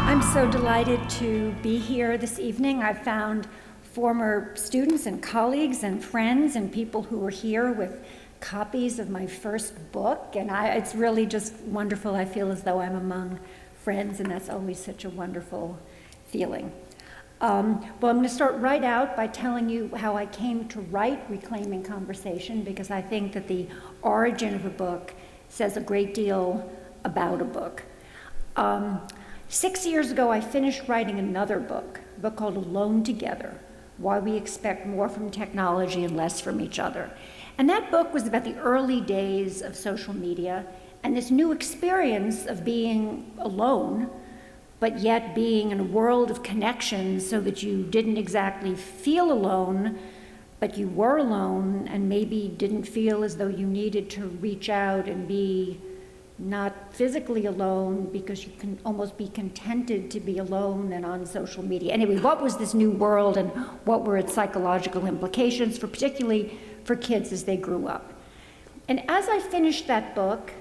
I'm so delighted to be here this evening. I've found former students and colleagues and friends and people who were here with copies of my first book, and it's really just wonderful. I feel as though I'm among friends, and that's always such a wonderful feeling. Well, I'm going to start right out by telling you how I came to write Reclaiming Conversation, because I think that the origin of a book says a great deal about a book. 6 years ago, I finished writing another book, a book called Alone Together, Why We Expect More from Technology and Less from Each Other. And that book was about the early days of social media and this new experience of being alone, but yet being in a world of connections so that you didn't exactly feel alone, but you were alone and maybe didn't feel as though you needed to reach out and be not physically alone, because you can almost be contented to be alone and on social media. Anyway, what was this new world and what were its psychological implications, particularly for kids as they grew up? And as I finished that book,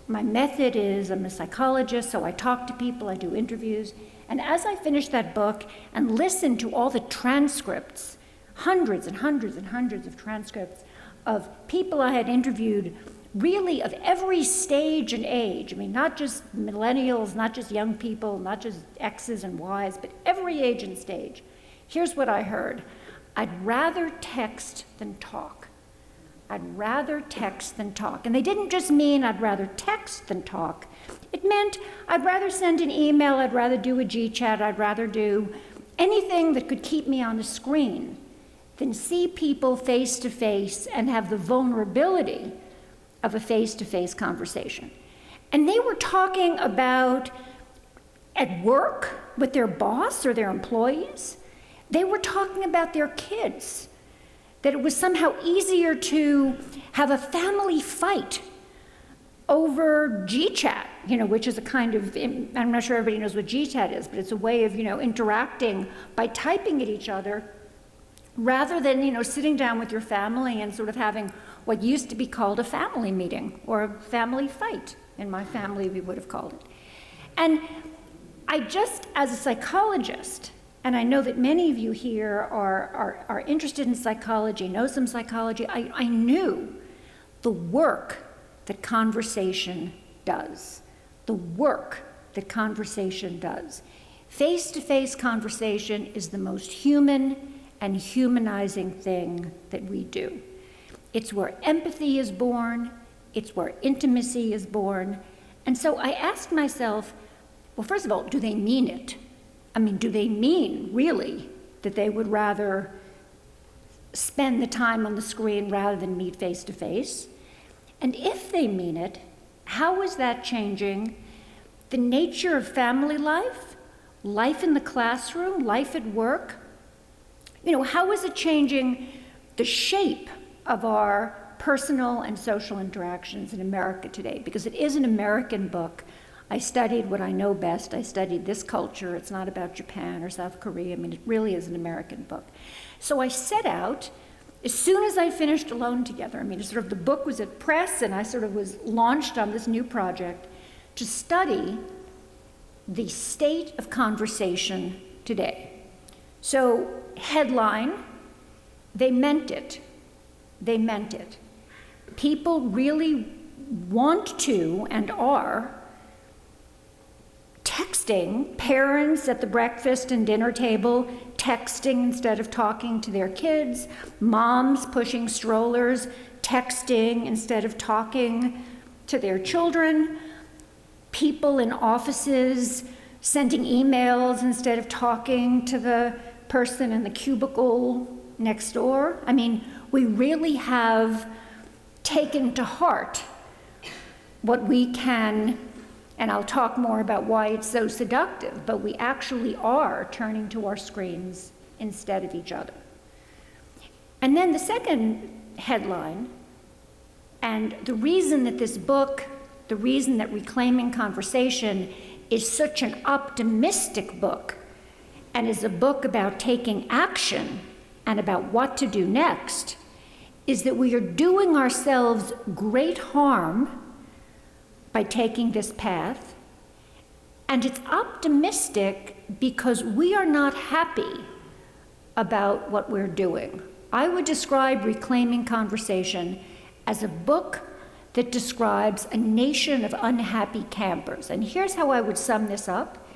my method is, I'm a psychologist, so I talk to people, I do interviews, and as I finished that book and listened to all the transcripts, hundreds and hundreds and hundreds of transcripts of people I had interviewed, really of every stage and age. I mean, not just millennials, not just young people, not just X's and Y's, but every age and stage. Here's what I heard. I'd rather text than talk. I'd rather text than talk. And they didn't just mean I'd rather text than talk. It meant I'd rather send an email, I'd rather do a G-chat, I'd rather do anything that could keep me on the screen than see people face to face and have the vulnerability of a face-to-face conversation. And they were talking about at work with their boss or their employees. They were talking about their kids, that it was somehow easier to have a family fight over G-chat, which is a kind of, I'm not sure everybody knows what G-chat is, but it's a way of, interacting by typing at each other rather than, sitting down with your family and sort of having what used to be called a family meeting or a family fight. In my family, we would have called it. And I just, as a psychologist, and I know that many of you here are interested in psychology, know some psychology, I knew the work that conversation does. The work that conversation does. Face-to-face conversation is the most human and humanizing thing that we do. It's where empathy is born, it's where intimacy is born. And so I asked myself, well, first of all, do they mean it? I mean, do they mean really that they would rather spend the time on the screen rather than meet face to face? And if they mean it, how is that changing the nature of family life, life in the classroom, life at work? How is it changing the shape of our personal and social interactions in America today? Because it is an American book. I studied what I know best. I studied this culture. It's not about Japan or South Korea. I mean, it really is an American book. So I set out, as soon as I finished Alone Together, the book was at press and I sort of was launched on this new project to study the state of conversation today. So, headline, they meant it. They meant it. People really want to and are texting, parents at the breakfast and dinner table texting instead of talking to their kids, moms pushing strollers, texting instead of talking to their children, people in offices sending emails instead of talking to the person in the cubicle next door. We really have taken to heart what we can, and I'll talk more about why it's so seductive, but we actually are turning to our screens instead of each other. And then the second headline, and the reason that this book, the reason that Reclaiming Conversation is such an optimistic book and is a book about taking action and about what to do next, is that we are doing ourselves great harm by taking this path, and it's optimistic because we are not happy about what we're doing. I would describe Reclaiming Conversation as a book that describes a nation of unhappy campers. And here's how I would sum this up.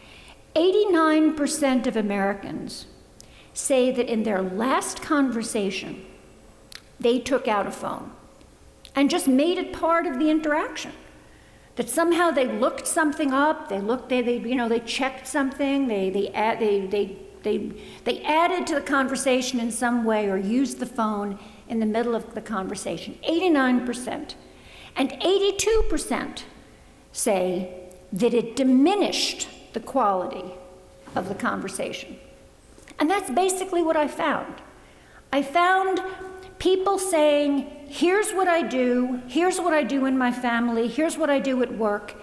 89% of Americans say that in their last conversation, they took out a phone and just made it part of the interaction. That somehow they looked something up, they checked something, they added to the conversation in some way or used the phone in the middle of the conversation. 89%. And 82% say that it diminished the quality of the conversation. And that's basically what I found. I found people saying, here's what I do in my family, here's what I do at work,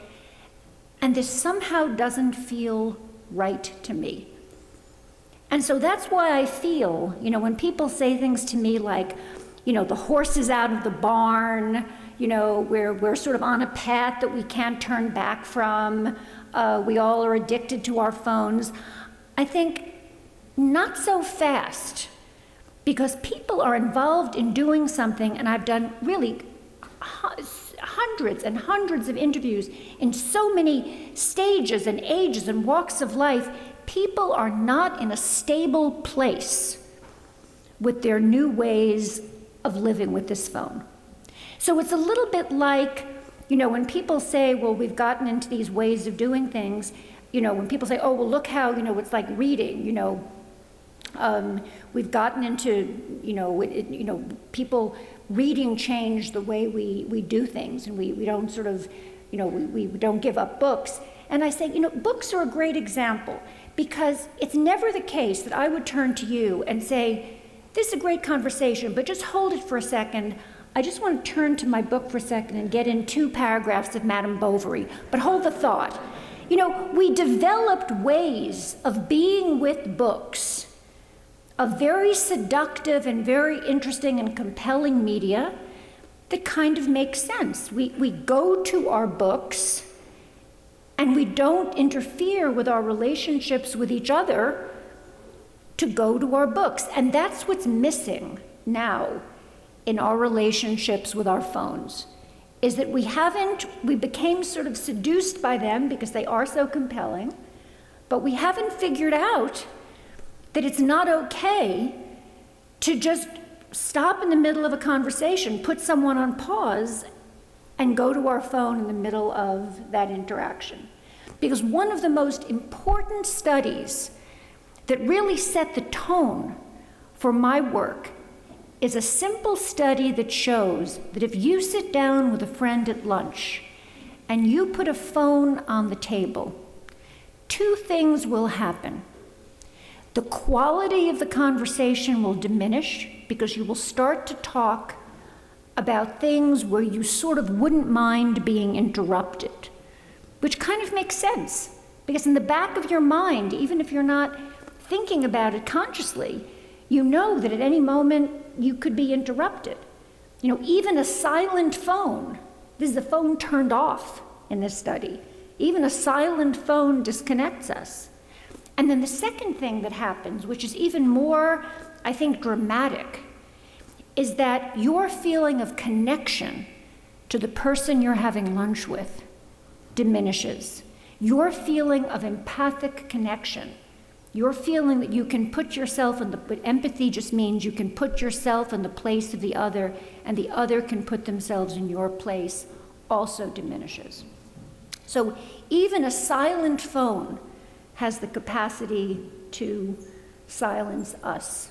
and this somehow doesn't feel right to me. And so that's why I feel, when people say things to me like, the horse is out of the barn, we're sort of on a path that we can't turn back from, we all are addicted to our phones, I think not so fast, because people are involved in doing something, and I've done really hundreds and hundreds of interviews in so many stages and ages and walks of life. People are not in a stable place with their new ways of living with this phone. So it's a little bit like, when people say, well, we've gotten into these ways of doing things, when people say, oh, well, look how, it's like reading, we've gotten into, people reading changed the way we do things, and we don't sort of, we don't give up books. And I say, books are a great example, because it's never the case that I would turn to you and say, this is a great conversation, but just hold it for a second. I just want to turn to my book for a second and get in 2 paragraphs of Madame Bovary, but hold the thought. We developed ways of being with books, of very seductive and very interesting and compelling media that kind of makes sense. We go to our books and we don't interfere with our relationships with each other to go to our books. And that's what's missing now in our relationships with our phones, is that we became sort of seduced by them because they are so compelling, but we haven't figured out that it's not okay to just stop in the middle of a conversation, put someone on pause, and go to our phone in the middle of that interaction. Because one of the most important studies that really set the tone for my work is a simple study that shows that if you sit down with a friend at lunch and you put a phone on the table, 2 things will happen. The quality of the conversation will diminish because you will start to talk about things where you sort of wouldn't mind being interrupted, which kind of makes sense, because in the back of your mind, even if you're not thinking about it consciously, you know that at any moment you could be interrupted. Even a silent phone, this is the phone turned off in this study, even a silent phone disconnects us. And then the second thing that happens, which is even more, I think, dramatic, is that your feeling of connection to the person you're having lunch with diminishes. Your feeling of empathic connection, your feeling that you can put yourself in but empathy just means you can put yourself in the place of the other, and the other can put themselves in your place, also diminishes. So even a silent phone has the capacity to silence us.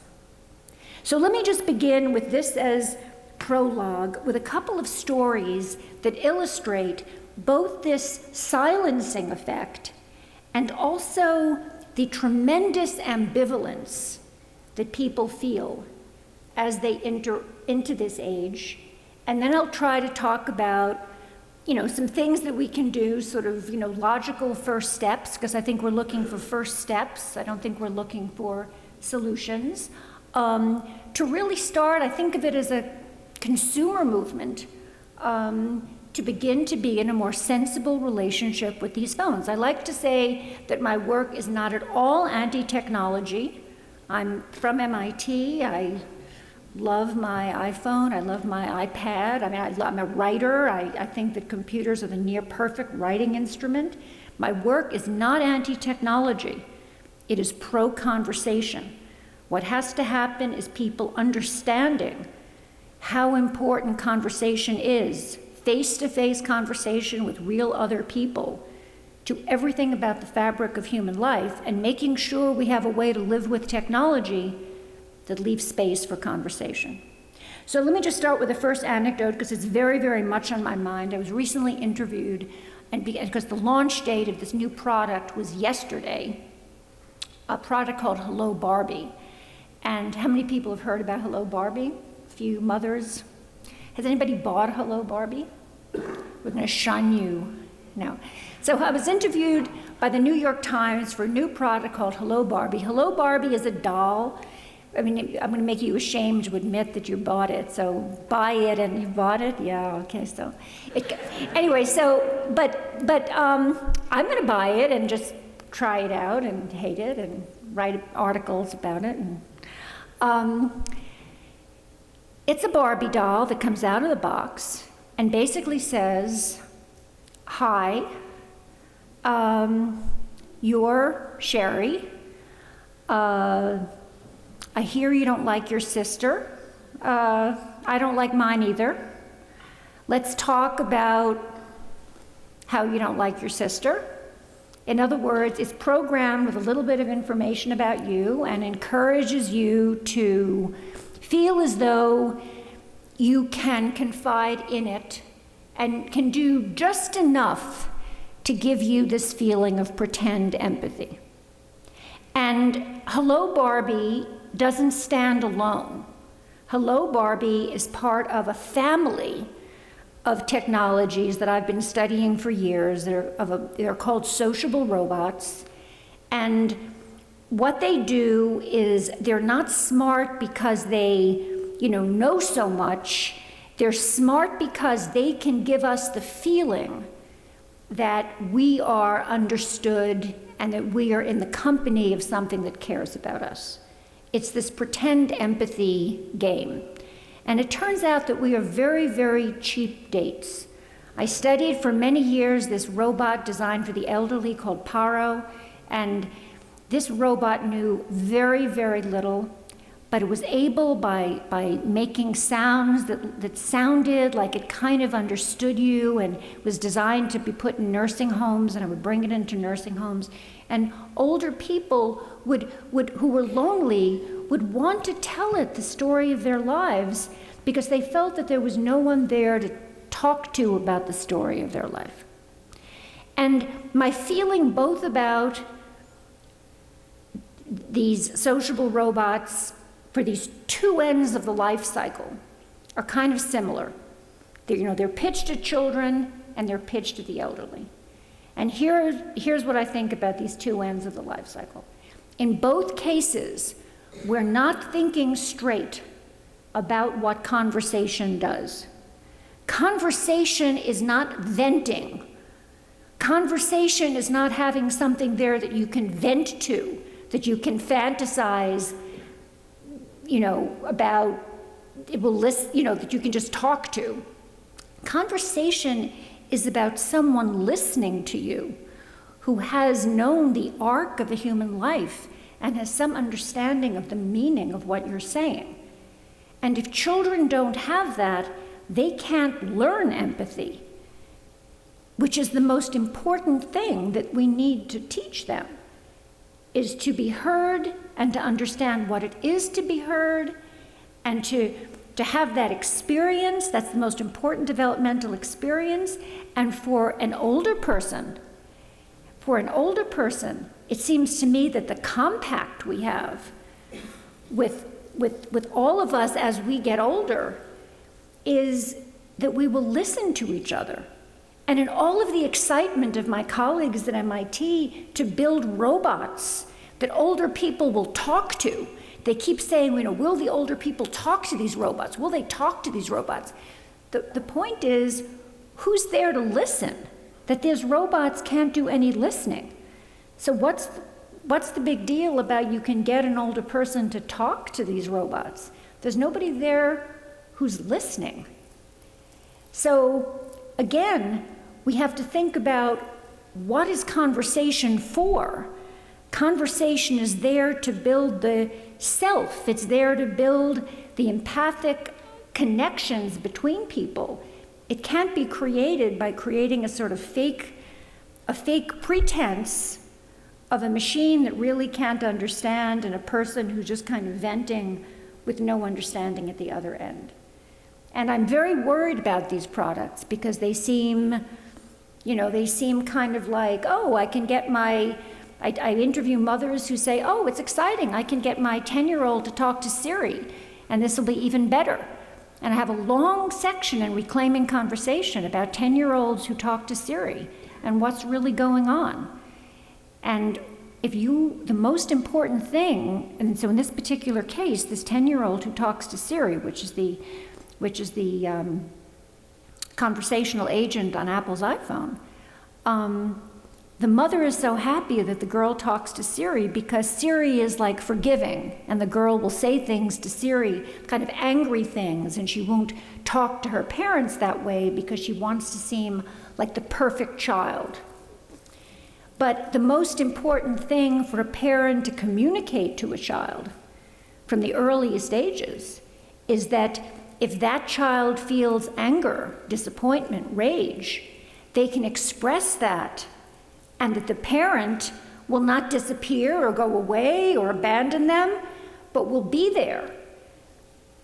So let me just begin with this as prologue, with a couple of stories that illustrate both this silencing effect and also the tremendous ambivalence that people feel as they enter into this age. And then I'll try to talk about, some things that we can do, sort of, logical first steps, because I think we're looking for first steps. I don't think we're looking for solutions. To really start, I think of it as a consumer movement to begin to be in a more sensible relationship with these phones. I like to say that my work is not at all anti-technology. I'm from MIT. I love my iPhone. I love my iPad. I mean, I'm a writer. I think that computers are the near perfect writing instrument. My work is not anti-technology. It is pro-conversation. What has to happen is people understanding how important conversation is, face-to-face conversation with real other people, to everything about the fabric of human life, and making sure we have a way to live with technology that leaves space for conversation. So let me just start with the first anecdote, because it's very, very much on my mind. I was recently interviewed, and because the launch date of this new product was yesterday, a product called Hello Barbie. And how many people have heard about Hello Barbie? A few mothers. Has anybody bought Hello Barbie? We're going to shun you. No. So I was interviewed by the New York Times for a new product called Hello Barbie. Hello Barbie is a doll. I mean, I'm going to make you ashamed to admit that you bought it. So buy it, and you bought it? Yeah, okay, so. Anyway, so, but I'm going to buy it and just try it out and hate it and write articles about it. And, it's a Barbie doll that comes out of the box and basically says, hi, you're Sherry. I hear you don't like your sister. I don't like mine either. Let's talk about how you don't like your sister. In other words, it's programmed with a little bit of information about you and encourages you to feel as though you can confide in it and can do just enough to give you this feeling of pretend empathy. And Hello Barbie doesn't stand alone. Hello Barbie is part of a family of technologies that I've been studying for years. They're called sociable robots. And what they do is they're not smart because they, know so much. They're smart because they can give us the feeling that we are understood and that we are in the company of something that cares about us. It's this pretend empathy game. And it turns out that we are very, very cheap dates. I studied for many years this robot designed for the elderly called Paro, and this robot knew very, very little, but it was able, by making sounds that sounded like it kind of understood you, and was designed to be put in nursing homes, and I would bring it into nursing homes. And older people who were lonely would want to tell it the story of their lives because they felt that there was no one there to talk to about the story of their life. And my feeling both about these sociable robots for these two ends of the life cycle are kind of similar. They're pitched at children and they're pitched at the elderly. And here's what I think about these two ends of the life cycle. In both cases, we're not thinking straight about what conversation does. Conversation is not venting. Conversation is not having something there that you can vent to, that you can fantasize, about, it will list, that you can just talk to. Conversation is about someone listening to you who has known the arc of a human life and has some understanding of the meaning of what you're saying. And if children don't have that, they can't learn empathy, which is the most important thing that we need to teach them, is to be heard and to understand what it is to be heard and to have that experience. That's the most important developmental experience. And for an older person, it seems to me that the compact we have with all of us as we get older is that we will listen to each other. And in all of the excitement of my colleagues at MIT to build robots that older people will talk to they keep saying, will the older people talk to these robots? Will they talk to these robots? The point is, who's there to listen? That these robots can't do any listening. So what's the big deal about you can get an older person to talk to these robots? There's nobody there who's listening. So again, we have to think about, what is conversation for? Conversation is there to build the self. It's there to build the empathic connections between people. It can't be created by creating a sort of fake pretense of a machine that really can't understand, and a person who's just kind of venting with no understanding at the other end. And I'm very worried about these products because they seem kind of like, oh, I can get I interview mothers who say, oh, it's exciting, I can get my 10-year-old to talk to Siri, and this will be even better. And I have a long section in Reclaiming Conversation about 10-year-olds who talk to Siri and what's really going on. And the most important thing, and so in this particular case, this 10-year-old who talks to Siri, which is the conversational agent on Apple's iPhone, the mother is so happy that the girl talks to Siri because Siri is like forgiving, and the girl will say things to Siri, kind of angry things, and she won't talk to her parents that way because she wants to seem like the perfect child. But the most important thing for a parent to communicate to a child from the earliest ages is that if that child feels anger, disappointment, rage, they can express that, and that the parent will not disappear or go away or abandon them, but will be there.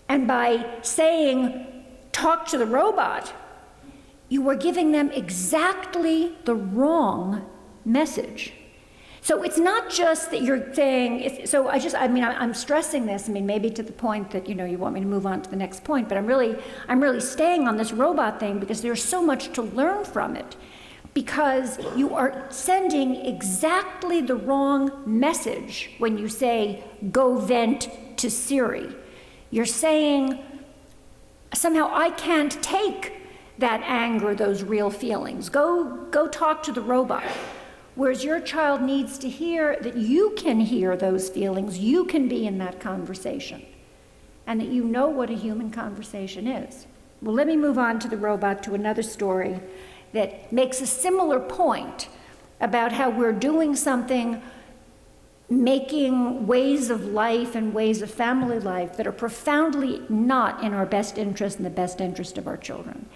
And by saying, talk to the robot, you are giving them exactly the wrong message. So it's not just that you're saying, I'm stressing this, maybe to the point that, you want me to move on to the next point, but I'm really staying on this robot thing because there's so much to learn from it. Because you are sending exactly the wrong message when you say, go vent to Siri. You're saying, somehow I can't take that anger, those real feelings. Go talk to the robot. Whereas your child needs to hear that you can hear those feelings, you can be in that conversation, and that you know what a human conversation is. Well, let me move on to the robot, to another story that makes a similar point about how we're doing something, making ways of life and ways of family life that are profoundly not in our best interest and the best interest of our children.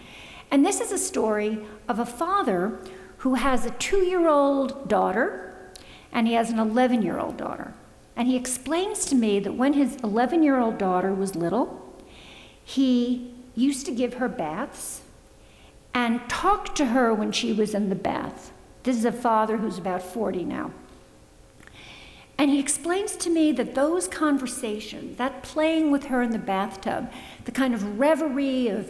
And this is a story of a father who has a 2-year-old daughter, and he has an 11-year-old daughter. And he explains to me that when his 11-year-old daughter was little, he used to give her baths and talk to her when she was in the bath. This is a father who's about 40 now. And he explains to me that those conversations, that playing with her in the bathtub, the kind of reverie of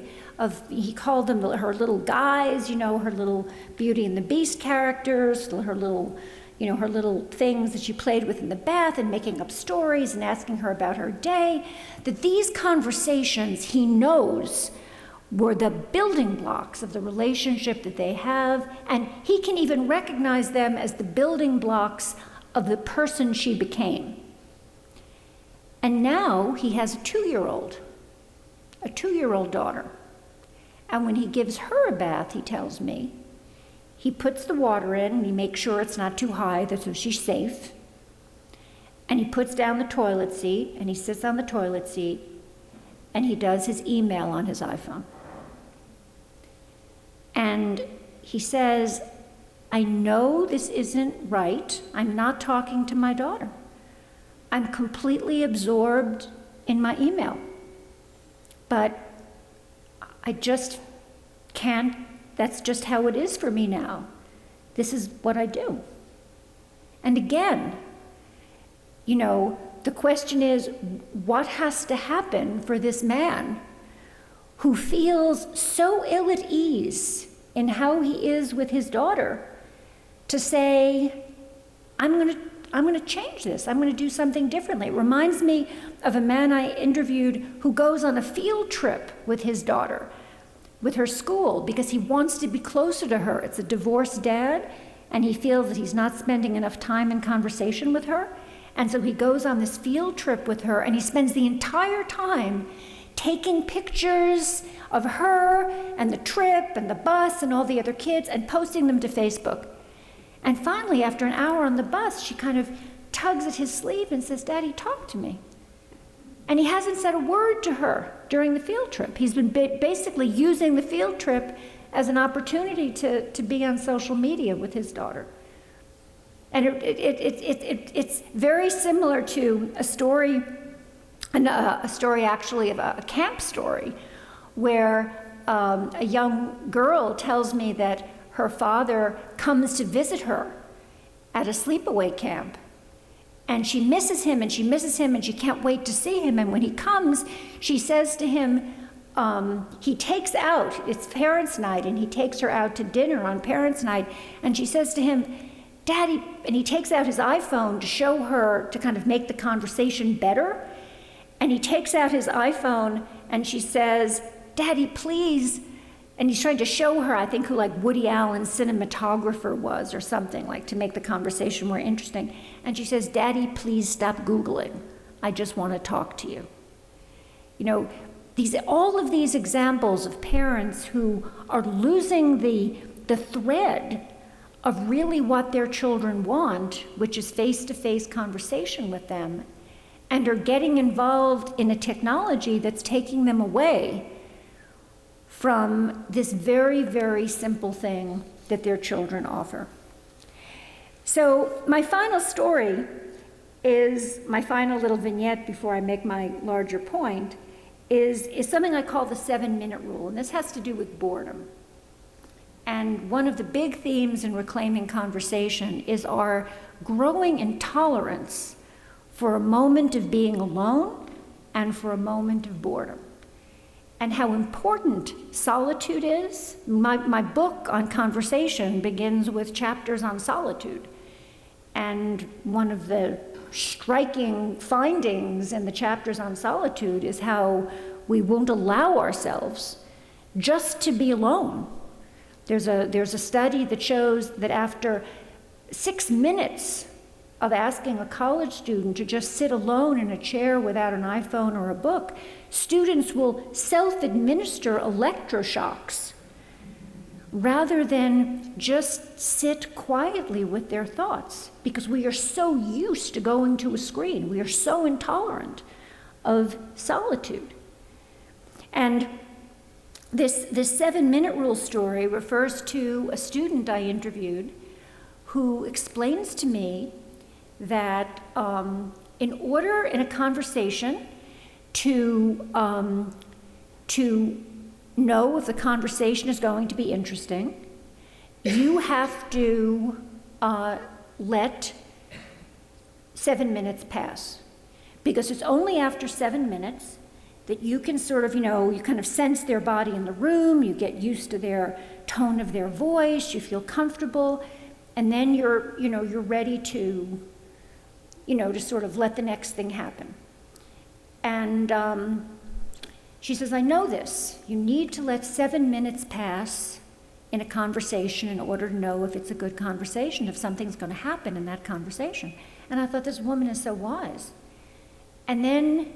he called them her little guys, her little Beauty and the Beast characters, her little things that she played with in the bath, and making up stories and asking her about her day, that these conversations, he knows, were the building blocks of the relationship that they have, and he can even recognize them as the building blocks of the person she became. And now he has a 2-year-old daughter. And when he gives her a bath, he tells me, he puts the water in and he makes sure it's not too high so she's safe. And he puts down the toilet seat and he sits on the toilet seat and he does his email on his iPhone. And he says, I know this isn't right. I'm not talking to my daughter. I'm completely absorbed in my email. But I just can't, that's just how it is for me now. This is what I do. And again, the question is, what has to happen for this man who feels so ill at ease in how he is with his daughter to say, I'm I'm going to change this. I'm going to do something differently. It reminds me of a man I interviewed who goes on a field trip with his daughter, with her school, because he wants to be closer to her. It's a divorced dad, and he feels that he's not spending enough time in conversation with her. And so he goes on this field trip with her, and he spends the entire time taking pictures of her and the trip and the bus and all the other kids and posting them to Facebook. And finally, after an hour on the bus, she kind of tugs at his sleeve and says, "Daddy, talk to me." And he hasn't said a word to her during the field trip. He's been basically using the field trip as an opportunity to be on social media with his daughter. And it's very similar to a story actually of a camp story, where a young girl tells me that her father comes to visit her at a sleepaway camp. And she misses him, and she misses him, and she can't wait to see him. And when he comes, she says to him, he takes out, it's parents' night, and he takes her out to dinner on parents' night, and she says to him, "Daddy," and he takes out his iPhone to show her, to kind of make the conversation better. And he takes out his iPhone, and she says, "Daddy, please," and he's trying to show her, I think, who like Woody Allen's cinematographer was or something, like to make the conversation more interesting. And she says, "Daddy, please stop Googling. I just want to talk to you." You know, all of these examples of parents who are losing the thread of really what their children want, which is face-to-face conversation with them, and are getting involved in a technology that's taking them away from this very, very simple thing that their children offer. So my final story is, my final little vignette before I make my larger point, is something I call the 7-minute rule, and this has to do with boredom. And one of the big themes in reclaiming conversation is our growing intolerance for a moment of being alone and for a moment of boredom, and how important solitude is. My book on conversation begins with chapters on solitude. And one of the striking findings in the chapters on solitude is how we won't allow ourselves just to be alone. There's a study that shows that after 6 minutes of asking a college student to just sit alone in a chair without an iPhone or a book, students will self-administer electroshocks rather than just sit quietly with their thoughts, because we are so used to going to a screen. We are so intolerant of solitude. And this 7-minute rule story refers to a student I interviewed who explains to me that in order in a conversation to know if the conversation is going to be interesting, you have to let 7 minutes pass. Because it's only after 7 minutes that you can sort of, you kind of sense their body in the room, you get used to their tone of their voice, you feel comfortable, and then you're ready to sort of let the next thing happen. And she says, "I know this. You need to let 7 minutes pass in a conversation in order to know if it's a good conversation, if something's going to happen in that conversation." And I thought, this woman is so wise. And then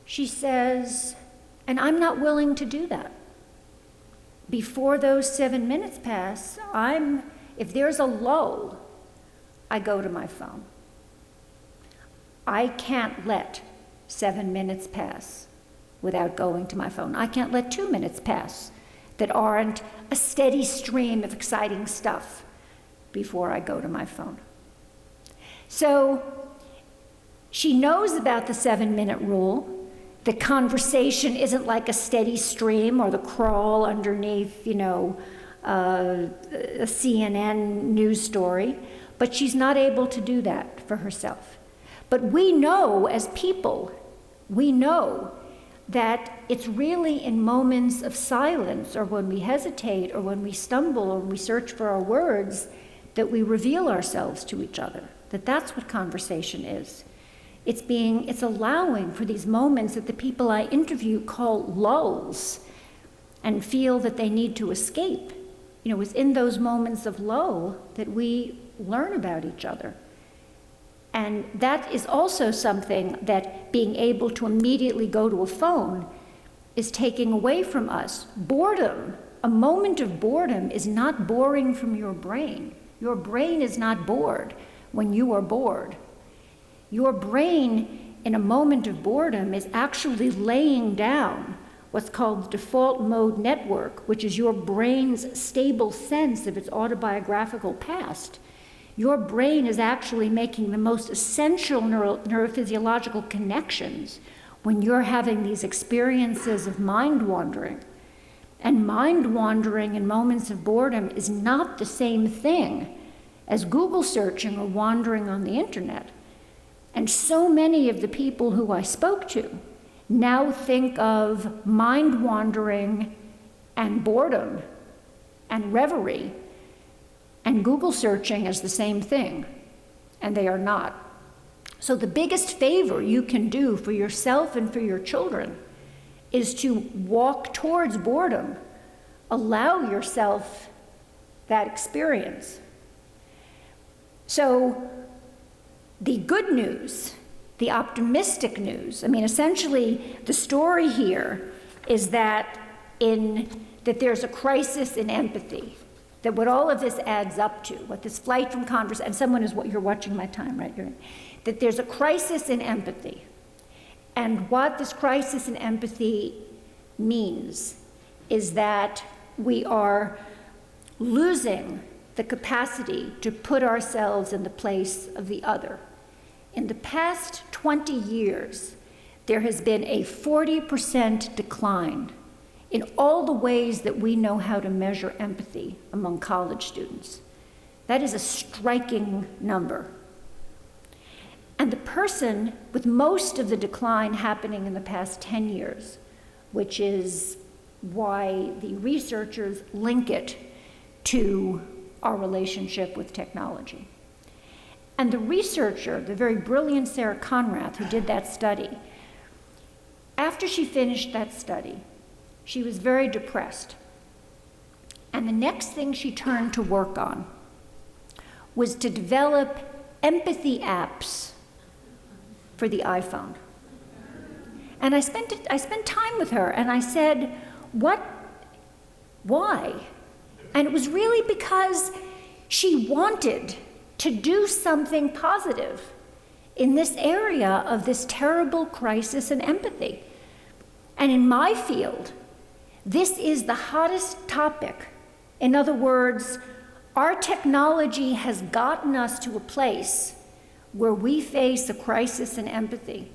she says, "And I'm not willing to do that. Before those 7 minutes pass, if there's a lull, I go to my phone. I can't let 7 minutes pass without going to my phone. I can't let 2 minutes pass that aren't a steady stream of exciting stuff before I go to my phone." So she knows about the 7-minute rule. The conversation isn't like a steady stream or the crawl underneath, a CNN news story, but she's not able to do that for herself. But we know as people, we know that it's really in moments of silence, or when we hesitate, or when we stumble, or when we search for our words, that we reveal ourselves to each other. that's what conversation is. It's allowing for these moments that the people I interview call lulls and feel that they need to escape. You know, it's in those moments of lull that we learn about each other. And that is also something that being able to immediately go to a phone is taking away from us. Boredom, a moment of boredom is not boring from your brain. Your brain is not bored when you are bored. Your brain in a moment of boredom is actually laying down what's called the default mode network, which is your brain's stable sense of its autobiographical past. Your brain is actually making the most essential neurophysiological connections when you're having these experiences of mind wandering. And mind wandering in moments of boredom is not the same thing as Google searching or wandering on the internet. And so many of the people who I spoke to now think of mind wandering and boredom and reverie and Google searching as the same thing, and they are not. So the biggest favor you can do for yourself and for your children is to walk towards boredom. Allow yourself that experience. So the good news, the optimistic news, I mean, essentially the story here is that there's a crisis in empathy, that what all of this adds up to, what this flight from conversation, and someone is what you're watching my time, right? That there's a crisis in empathy. And what this crisis in empathy means is that we are losing the capacity to put ourselves in the place of the other. In the past 20 years, there has been a 40% decline in all the ways that we know how to measure empathy among college students. That is a striking number. And the person with most of the decline happening in the past 10 years, which is why the researchers link it to our relationship with technology. And the researcher, the very brilliant Sarah Conrath, who did that study, after she finished that study, she was very depressed. And the next thing she turned to work on was to develop empathy apps for the iPhone. And I spent time with her, and I said, why? And it was really because she wanted to do something positive in this area of this terrible crisis in empathy. And in my field, this is the hottest topic. In other words, our technology has gotten us to a place where we face a crisis in empathy.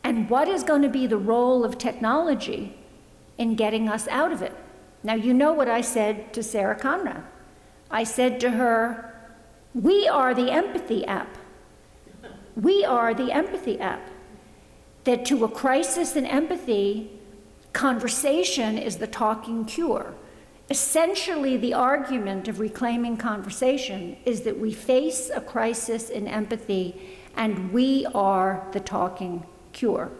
And what is going to be the role of technology in getting us out of it? Now, you know what I said to Sarah Conrath. I said to her, we are the empathy app. We are the empathy app. That to a crisis in empathy, conversation is the talking cure. Essentially, the argument of reclaiming conversation is that we face a crisis in empathy and we are the talking cure.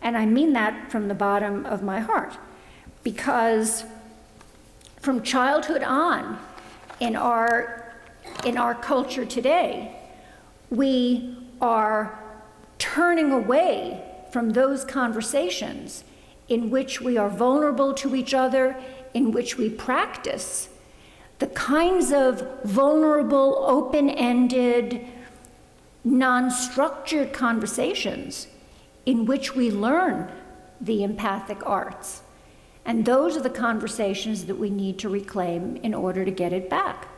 And I mean that from the bottom of my heart, because from childhood on in our culture today, we are turning away from those conversations in which we are vulnerable to each other, in which we practice the kinds of vulnerable, open-ended, non-structured conversations in which we learn the empathic arts. And those are the conversations that we need to reclaim in order to get it back.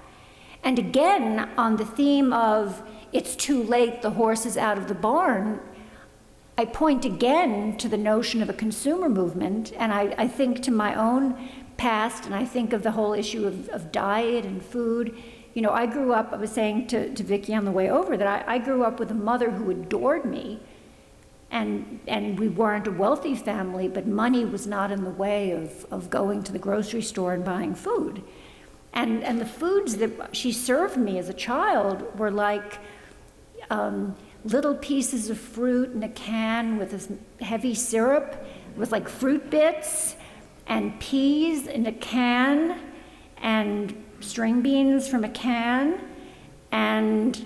And again, on the theme of it's too late, the horse is out of the barn, I point again to the notion of a consumer movement, and I think to my own past, and I think of the whole issue of diet and food. You know, I grew up, I was saying to Vicki on the way over, that I grew up with a mother who adored me, and we weren't a wealthy family, but money was not in the way of going to the grocery store and buying food. And the foods that she served me as a child were like little pieces of fruit in a can with this heavy syrup, with like fruit bits, and peas in a can, and string beans from a can, and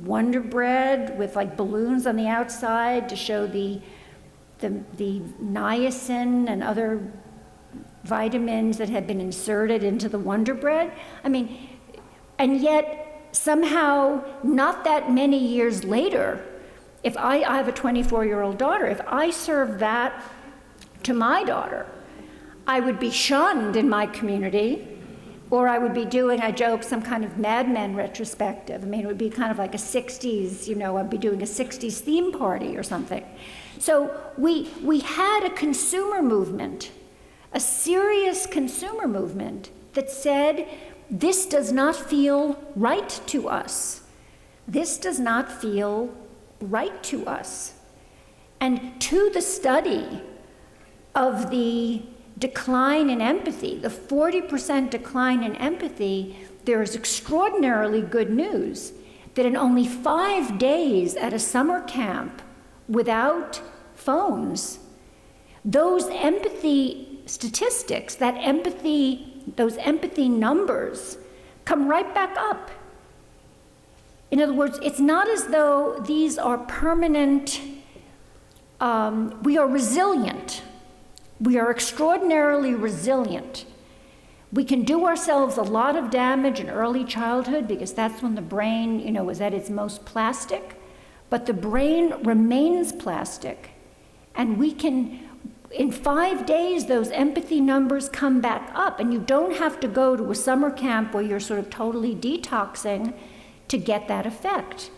Wonder Bread with like balloons on the outside to show the niacin and other vitamins that had been inserted into the Wonder Bread. I mean, and yet somehow not that many years later, if I have a 24-year-old daughter, if I served that to my daughter, I would be shunned in my community, or I would be doing, I joke, some kind of Mad Men retrospective. I mean, it would be kind of like a 60s, I'd be doing a 60s theme party or something. So we had a consumer movement, a serious consumer movement that said, this does not feel right to us. This does not feel right to us. And to the study of the decline in empathy, the 40% decline in empathy, there is extraordinarily good news that in only 5 days at a summer camp without phones, those empathy statistics, those empathy numbers come right back up. In other words, it's not as though these are permanent, we are resilient. We are extraordinarily resilient. We can do ourselves a lot of damage in early childhood because that's when the brain, is at its most plastic, but the brain remains plastic. And we can, in 5 days, those empathy numbers come back up, and you don't have to go to a summer camp where you're sort of totally detoxing to get that effect.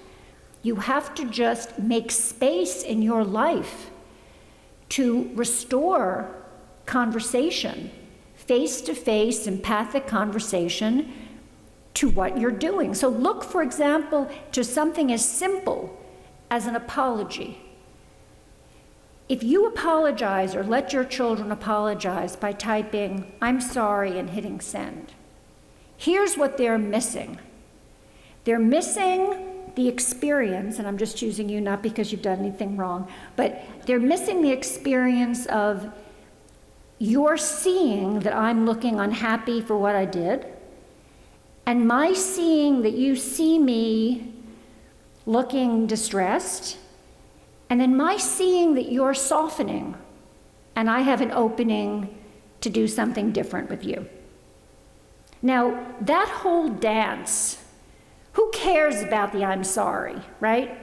You have to just make space in your life to restore conversation, face-to-face, empathic conversation to what you're doing. So look, for example, to something as simple as an apology. If you apologize or let your children apologize by typing, "I'm sorry," and hitting send, here's what they're missing. They're missing the experience, and I'm just choosing you not because you've done anything wrong, but they're missing the experience of you're seeing that I'm looking unhappy for what I did, and my seeing that you see me looking distressed, and then my seeing that you're softening, and I have an opening to do something different with you. Now, that whole dance, who cares about the "I'm sorry," right?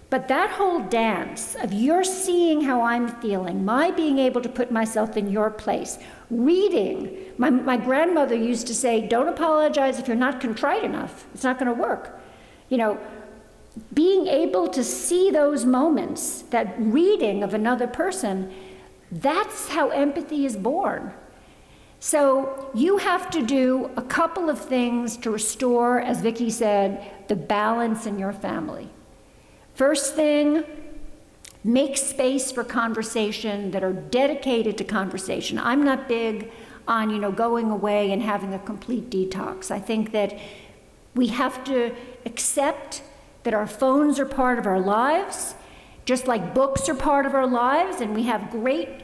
But that whole dance of you're seeing how I'm feeling, my being able to put myself in your place, reading. My grandmother used to say, don't apologize if you're not contrite enough. It's not going to work. Being able to see those moments, that reading of another person, that's how empathy is born. So you have to do a couple of things to restore, as Vicki said, the balance in your family. First thing, make space for conversation that are dedicated to conversation. I'm not big on, going away and having a complete detox. I think that we have to accept that our phones are part of our lives, just like books are part of our lives, and we have great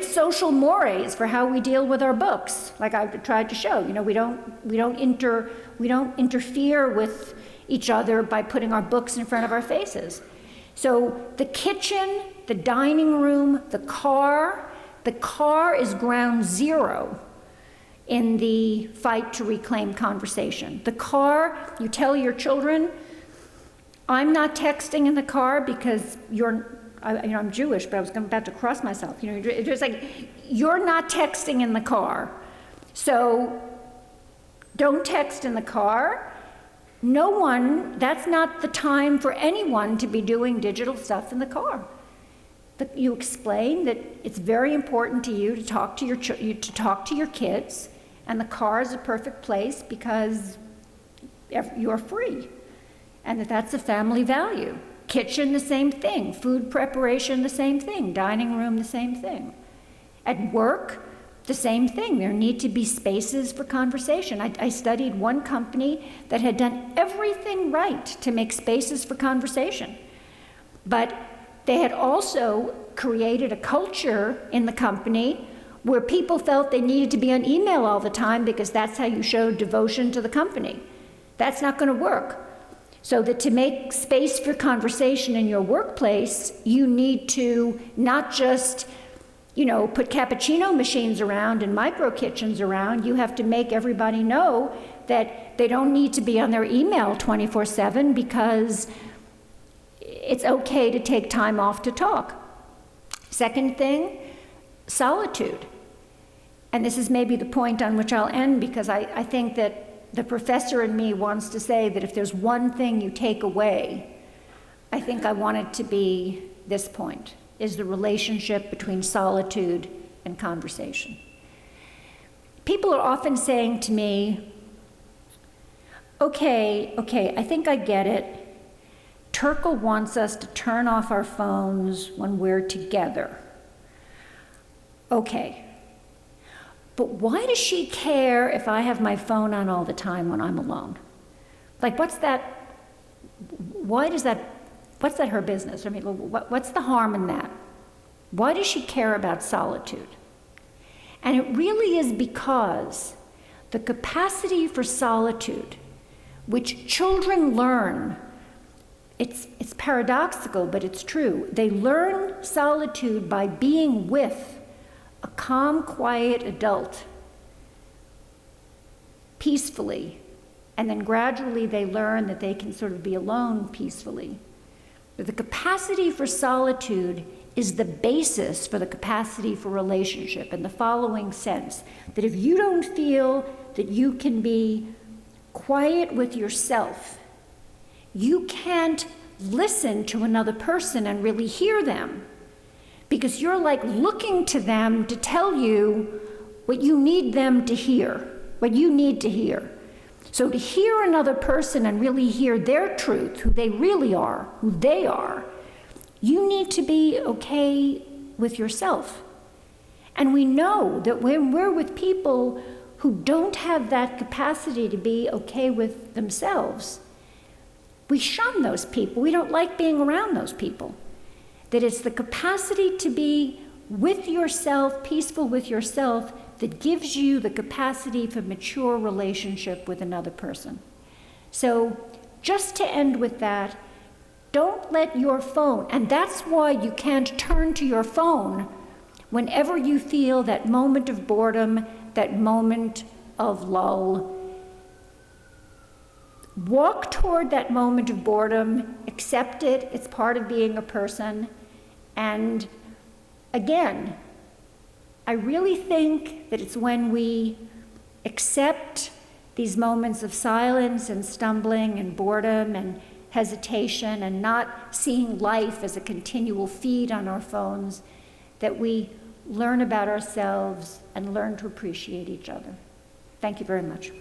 social mores for how we deal with our books. Like I tried to show, we don't interfere with each other by putting our books in front of our faces. So the kitchen, the dining room, the car is ground zero in the fight to reclaim conversation. The car, you tell your children, I'm not texting in the car because I'm Jewish, but I was about to cross myself. It's just like, you're not texting in the car. So don't text in the car. That's not the time for anyone to be doing digital stuff in the car. But you explain that it's very important to you to talk to your kids, and the car is a perfect place because you're free, and that's a family value. Kitchen, the same thing. Food preparation, the same thing. Dining room, the same thing. At work, the same thing. There need to be spaces for conversation. I studied one company that had done everything right to make spaces for conversation. But they had also created a culture in the company where people felt they needed to be on email all the time because that's how you showed devotion to the company. That's not going to work. So that to make space for conversation in your workplace, you need to not just, put cappuccino machines around and micro kitchens around. You have to make everybody know that they don't need to be on their email 24/7 because it's okay to take time off to talk. Second thing, solitude. And this is maybe the point on which I'll end, because I think that the professor in me wants to say that if there's one thing you take away, I think I want it to be this point, is the relationship between solitude and conversation. People are often saying to me, okay, I think I get it. Turkle wants us to turn off our phones when we're together. Okay. But why does she care if I have my phone on all the time when I'm alone? Like, what's that her business? I mean, what's the harm in that? Why does she care about solitude? And it really is because the capacity for solitude, which children learn, it's paradoxical, but it's true. They learn solitude by being with a calm, quiet adult, peacefully, and then gradually they learn that they can sort of be alone peacefully. But the capacity for solitude is the basis for the capacity for relationship in the following sense, that if you don't feel that you can be quiet with yourself, you can't listen to another person and really hear them, because you're like looking to them to tell you what you need them to hear, what you need to hear. So to hear another person and really hear their truth, who they really are, who they are, you need to be okay with yourself. And we know that when we're with people who don't have that capacity to be okay with themselves, we shun those people. We don't like being around those people. That it's the capacity to be with yourself, peaceful with yourself, that gives you the capacity for mature relationship with another person. So just to end with that, don't let your phone, and that's why you can't turn to your phone whenever you feel that moment of boredom, that moment of lull. Walk toward that moment of boredom, accept it, it's part of being a person. And again, I really think that it's when we accept these moments of silence and stumbling and boredom and hesitation and not seeing life as a continual feed on our phones that we learn about ourselves and learn to appreciate each other. Thank you very much.